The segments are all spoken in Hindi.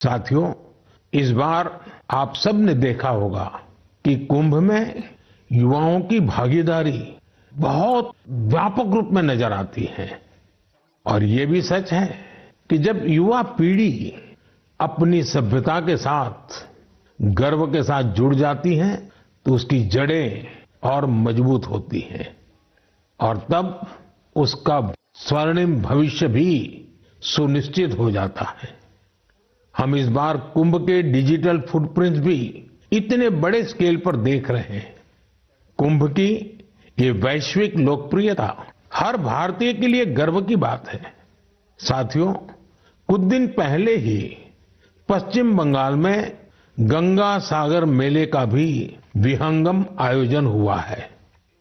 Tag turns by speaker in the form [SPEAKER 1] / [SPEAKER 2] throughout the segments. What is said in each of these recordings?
[SPEAKER 1] साथियों, इस बार आप सब ने देखा होगा कि कुंभ में युवाओं की भागीदारी बहुत व्यापक रूप में नजर आती है। और ये भी सच है कि जब युवा पीढ़ी अपनी सभ्यता के साथ गर्व के साथ जुड़ जाती है तो उसकी जड़ें और मजबूत होती हैं और तब उसका स्वर्णिम भविष्य भी सुनिश्चित हो जाता है। हम इस बार कुंभ के डिजिटल फुटप्रिंट्स भी इतने बड़े स्केल पर देख रहे हैं। कुंभ की ये वैश्विक लोकप्रियता हर भारतीय के लिए गर्व की बात है। साथियों, कुछ दिन पहले ही पश्चिम बंगाल में गंगा सागर मेले का भी विहंगम आयोजन हुआ है।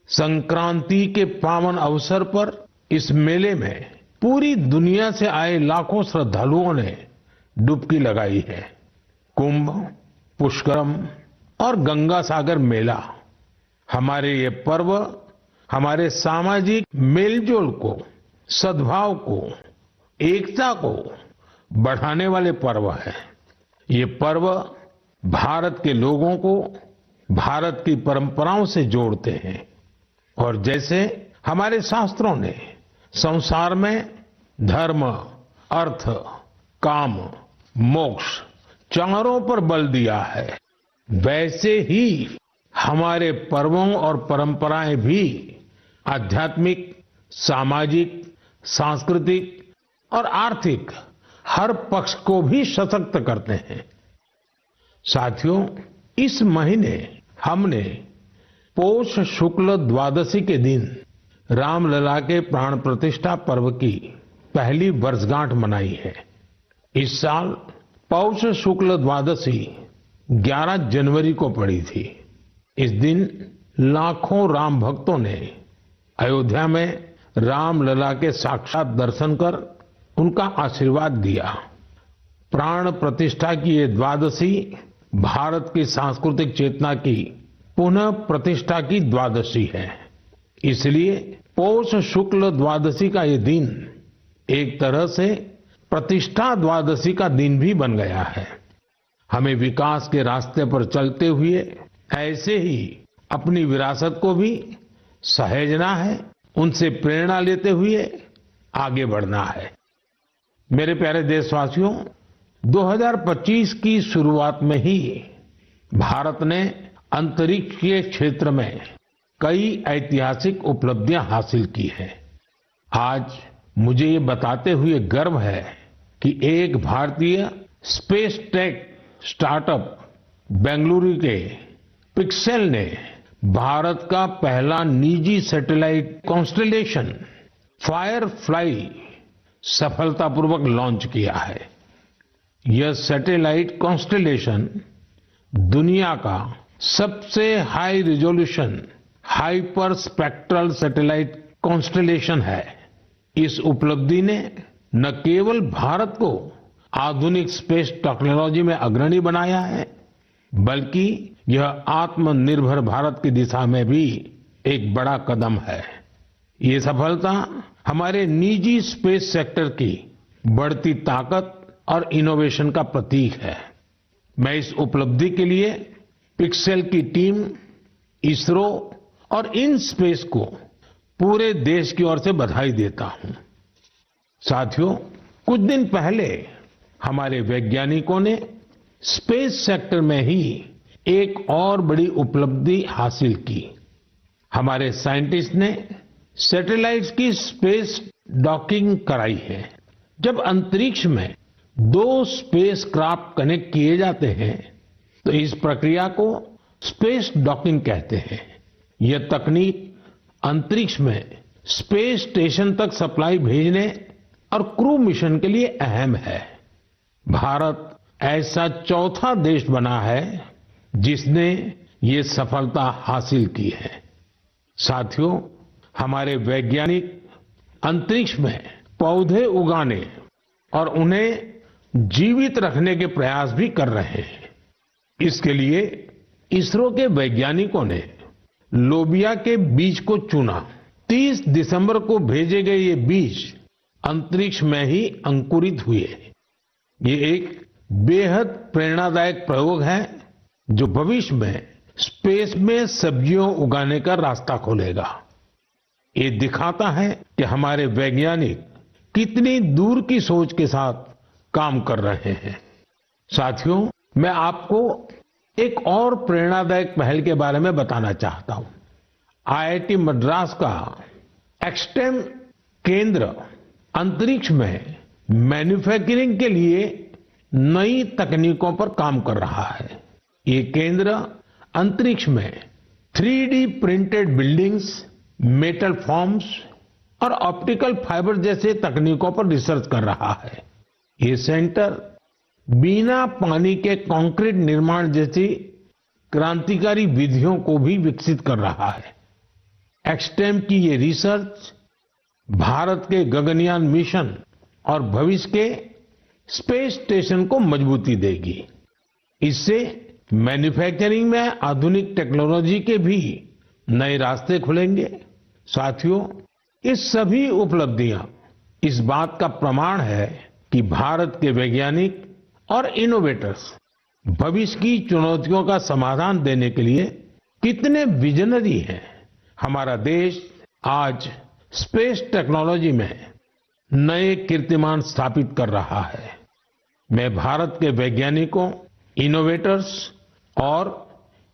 [SPEAKER 1] संक्रांति के पावन अवसर पर इस मेले में पूरी दुनिया से आए लाखों श्रद्धालुओं ने डुबकी लगाई है। कुंभ, पुष्करम और गंगा सागर मेला हमारे ये पर्व हमारे सामाजिक मेलजोल को, सद्भाव को, एकता को बढ़ाने वाले पर्व है। ये पर्व भारत के लोगों को भारत की परंपराओं से जोड़ते हैं और जैसे हमारे शास्त्रों ने संसार में धर्म, अर्थ, काम, मोक्ष चारों पर बल दिया है, वैसे ही हमारे पर्वों और परंपराएं भी आध्यात्मिक, सामाजिक, सांस्कृतिक और आर्थिक हर पक्ष को भी सशक्त करते हैं। साथियों, इस महीने हमने पौष शुक्ल द्वादशी के दिन रामलला के प्राण प्रतिष्ठा पर्व की पहली वर्षगांठ मनाई है। इस साल पौष शुक्ल द्वादशी 11 जनवरी को पड़ी थी। इस दिन लाखों राम भक्तों ने अयोध्या में रामलला के साक्षात दर्शन कर उनका आशीर्वाद दिया। प्राण प्रतिष्ठा की ये द्वादशी भारत की सांस्कृतिक चेतना की पुनः प्रतिष्ठा की द्वादशी है। इसलिए पौष शुक्ल द्वादशी का ये दिन एक तरह से प्रतिष्ठा द्वादशी का दिन भी बन गया है। हमें विकास के रास्ते पर चलते हुए ऐसे ही अपनी विरासत को भी सहेजना है, उनसे प्रेरणा लेते हुए आगे बढ़ना है। मेरे प्यारे देशवासियों, 2025 की शुरुआत में ही भारत ने अंतरिक्ष के क्षेत्र में कई ऐतिहासिक उपलब्धियां हासिल की हैं। आज मुझे ये बताते हुए गर्व है कि एक भारतीय स्पेस टेक स्टार्टअप बेंगलुरु के पिक्सेल ने भारत का पहला निजी सैटेलाइट कॉन्स्टेलेशन फायरफ्लाई सफलतापूर्वक लॉन्च किया है। यह सैटेलाइट कॉन्स्टेलेशन दुनिया का सबसे high resolution hyper spectral satellite constellation है। इस उपलब्धि ने न केवल भारत को आधुनिक स्पेस टेक्नोलॉजी में अग्रणी बनाया है, बल्कि यह आत्मनिर्भर भारत की दिशा में भी एक बड़ा कदम है। ये सफलता हमारे निजी स्पेस सेक्टर की बढ़ती ताकत और इनोवेशन का प्रतीक है। मैं इस उपलब्धि के लिए पिक्सेल की टीम, इसरो और इन स्पेस को पूरे देश की ओर से बधाई देता हूं। साथियों, कुछ दिन पहले हमारे वैज्ञानिकों ने स्पेस सेक्टर में ही एक और बड़ी उपलब्धि हासिल की। हमारे साइंटिस्ट ने सैटेलाइट्स की स्पेस डॉकिंग कराई है। जब अंतरिक्ष में 2 स्पेस क्राफ्ट कनेक्ट किए जाते हैं तो इस प्रक्रिया को स्पेस डॉकिंग कहते हैं। यह तकनीक अंतरिक्ष में स्पेस स्टेशन तक सप्लाई भेजने और क्रू मिशन के लिए अहम है। भारत ऐसा चौथा देश बना है जिसने ये सफलता हासिल की है। साथियों, हमारे वैज्ञानिक अंतरिक्ष में पौधे उगाने और उन्हें जीवित रखने के प्रयास भी कर रहे हैं। इसके लिए इसरो के वैज्ञानिकों ने लोबिया के बीज को चुना। 30 दिसंबर को भेजे गए ये बीज अंतरिक्ष में ही अंकुरित हुए। ये एक बेहद प्रेरणादायक प्रयोग है जो भविष्य में स्पेस में सब्जियों उगाने का रास्ता खोलेगा। ये दिखाता है कि हमारे वैज्ञानिक कितनी दूर की सोच के साथ काम कर रहे हैं। साथियों, मैं आपको एक और प्रेरणादायक पहल के बारे में बताना चाहता हूं। आईआईटी मद्रास का एक्सटेम केंद्र अंतरिक्ष में मैन्युफैक्चरिंग के लिए नई तकनीकों पर काम कर रहा है। ये केंद्र अंतरिक्ष में 3D printed buildings, metal forms और ऑप्टिकल फाइबर जैसे तकनीकों पर रिसर्च कर रहा है। ये सेंटर बिना पानी के कंक्रीट निर्माण जैसी क्रांतिकारी विधियों को भी विकसित कर रहा है। एक्सटेम की ये रिसर्च भारत के गगनयान मिशन और भविष्य के स्पेस स्टेशन को मजबूती देगी। इससे मैन्युफैक्चरिंग में आधुनिक टेक्नोलॉजी के भी नए रास्ते खुलेंगे। साथियों, ये सभी उपलब्धियां इस बात का प्रमाण है कि भारत के वैज्ञानिक और इनोवेटर्स भविष्य की चुनौतियों का समाधान देने के लिए कितने विजनरी हैं। हमारा देश आज स्पेस टेक्नोलॉजी में नए कीर्तिमान स्थापित कर रहा है। मैं भारत के वैज्ञानिकों, इनोवेटर्स और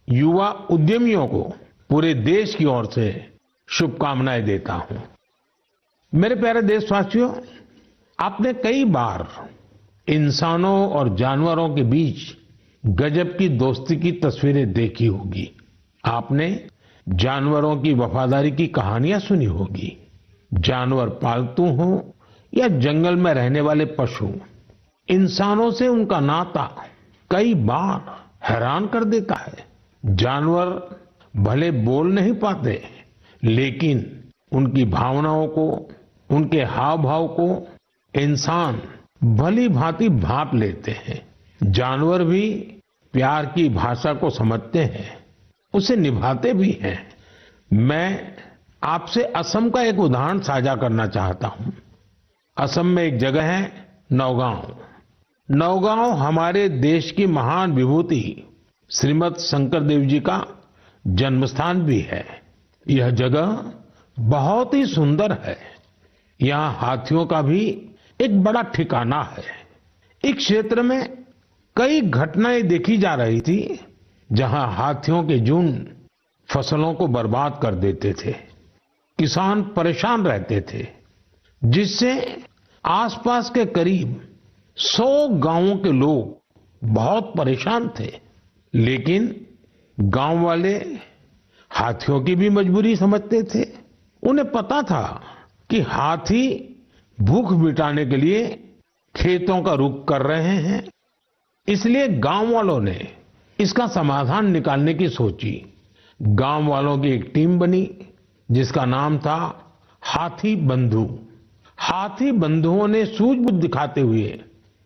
[SPEAKER 1] युवा उद्यमियों को पूरे देश की ओर से शुभकामनाएं देता हूं। मेरे प्यारे देशवासियों, आपने कई बार इंसानों और जानवरों के बीच गजब की दोस्ती की तस्वीरें देखी होगी। आपने जानवरों की वफादारी की कहानियां सुनी होगी। जानवर पालतू हो या जंगल में रहने वाले पशु, इंसानों से उनका नाता कई बार हैरान कर देता है। जानवर भले बोल नहीं पाते, लेकिन उनकी भावनाओं को, उनके हाव भाव को इंसान भली भांति भांप लेते हैं। जानवर भी प्यार की भाषा को समझते हैं, उसे निभाते भी हैं। मैं आपसे असम का एक उदाहरण साझा करना चाहता हूं। असम में एक जगह है नौगांव। नौगांव हमारे देश की महान विभूति श्रीमद शंकरदेव जी का जन्मस्थान भी है। यह जगह बहुत ही सुंदर है। यहाँ हाथियों का भी एक बड़ा ठिकाना है। इस क्षेत्र में कई घटनाएं देखी जा रही थी जहां हाथियों के झुंड फसलों को बर्बाद कर देते थे। किसान परेशान रहते थे, जिससे आसपास के करीब 100 गांवों के लोग बहुत परेशान थे। लेकिन गांव वाले हाथियों की भी मजबूरी समझते थे। उन्हें पता था कि हाथी भूख मिटाने के लिए खेतों का रुख कर रहे हैं, इसलिए गांव वालों ने इसका समाधान निकालने की सोची। गांव वालों की एक टीम बनी जिसका नाम था हाथी बंधु। हाथी बंधुओं ने सूझबूझ दिखाते हुए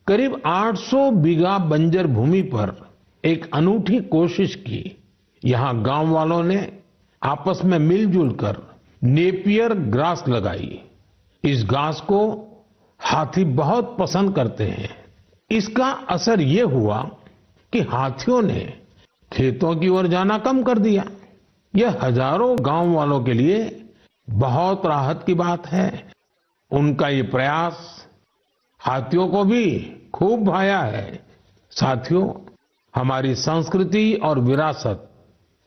[SPEAKER 1] करीब 800 बीघा बंजर भूमि पर एक अनूठी कोशिश की। यहां गांव वालों ने आपस में मिलजुल कर नेपियर ग्रास लगाई। इस घास को हाथी बहुत पसंद करते हैं। इसका असर ये हुआ कि हाथियों ने खेतों की ओर जाना कम कर दिया। यह हजारों गांव वालों के लिए बहुत राहत की बात है। उनका ये प्रयास हाथियों को भी खूब भाया है। साथियों, हमारी संस्कृति और विरासत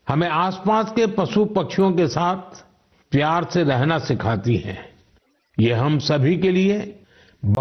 [SPEAKER 1] हमें आसपास के पशु पक्षियों के साथ प्यार से रहना सिखाती है। ये हम सभी के लिए